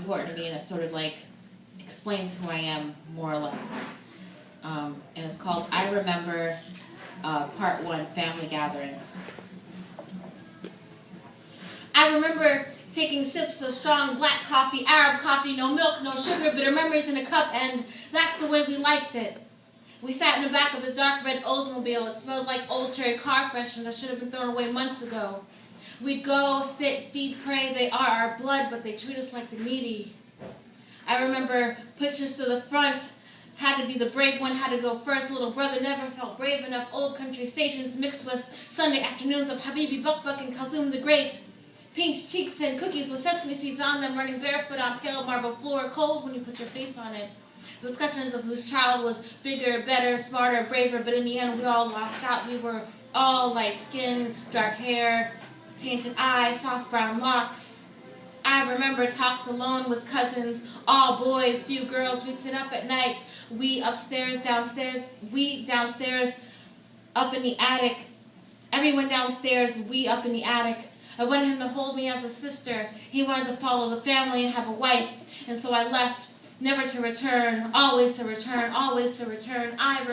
important to me, and it sort of like explains who I am more or less. And it's called I Remember Part 1, Family Gatherings. I remember taking sips of strong black coffee, Arab coffee, no milk, no sugar, bitter memories in a cup, and that's the way we liked it. We sat in the back of a dark red Oldsmobile. It smelled like old cherry car freshener that should have been thrown away months ago. We'd go, sit, feed, pray. They are our blood, but they treat us like the needy. I remember pushing us to the front. Had to be the brave one, had to go first. Little brother never felt brave enough. Old country stations mixed with Sunday afternoons of Habibi Buck and Kalthum the Great. Pink cheeks and cookies with sesame seeds on them, running barefoot on pale marble floor, cold when you put your face on it. Discussions of whose child was bigger, better, smarter, braver, but in the end we all lost out. We were all light skin, dark hair, tainted eyes, soft brown locks. I remember talks alone with cousins, all boys, few girls. We'd sit up at night, we upstairs, downstairs, we downstairs, up in the attic. Everyone downstairs, we up in the attic. I wanted him to hold me as a sister. He wanted to follow the family and have a wife. And so I left, never to return, always to return, always to return. I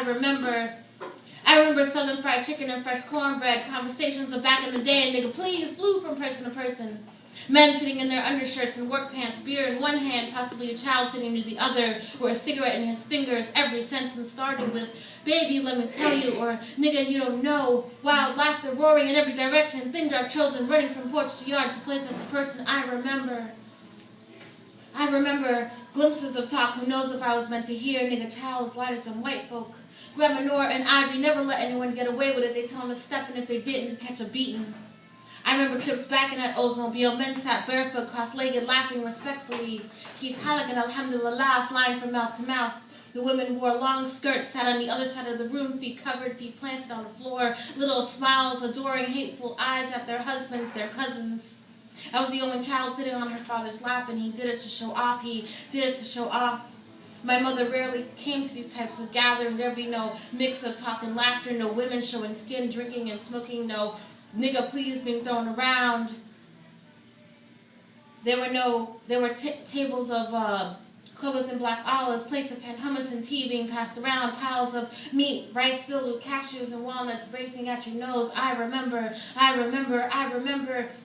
remember Southern fried chicken and fresh cornbread, conversations of back in the day, and nigga please flew from person to person. Men sitting in their undershirts and work pants, beer in one hand, possibly a child sitting near the other, or a cigarette in his fingers, every sentence starting with, baby, let me tell you, or nigga, you don't know. Wild laughter roaring in every direction, thin dark children running from porch to yard to place of person. I remember glimpses of talk, who knows if I was meant to hear, nigga, child as light as some white folk. Grandma Nora and Ivory never let anyone get away with it. They tell them to step, and if they didn't, catch a beating. I remember trips back in that Oldsmobile. Men sat barefoot, cross-legged, laughing respectfully. Keep Halak and Alhamdulillah flying from mouth to mouth. The women wore long skirts, sat on the other side of the room, feet covered, feet planted on the floor, little smiles, adoring, hateful eyes at their husbands, their cousins. I was the only child sitting on her father's lap, and he did it to show off. He did it to show off. My mother rarely came to these types of gatherings. There'd be no mix of talk and laughter, no women showing skin, drinking and smoking, no nigga please being thrown around. There were tables of clovers and black olives, plates of tan hummus and tea being passed around, piles of meat, rice filled with cashews and walnuts racing at your nose. I remember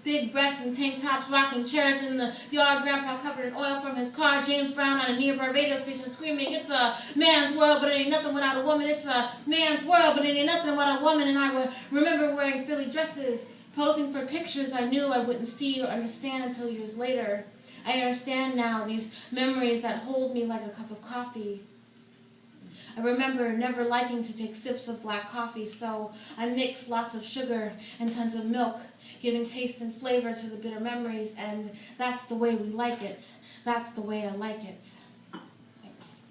big breasts and tank tops, rocking chairs in the yard, grandpa covered in oil from his car, James Brown on a nearby radio station screaming, it's a man's world, but it ain't nothing without a woman. It's a man's world, but it ain't nothing without a woman. And I remember wearing Philly dresses, posing for pictures I knew I wouldn't see or understand until years later. I understand now these memories that hold me like a cup of coffee. I remember never liking to take sips of black coffee, so I mixed lots of sugar and tons of milk, giving taste and flavor to the bitter memories, and that's the way we like it. That's the way I like it.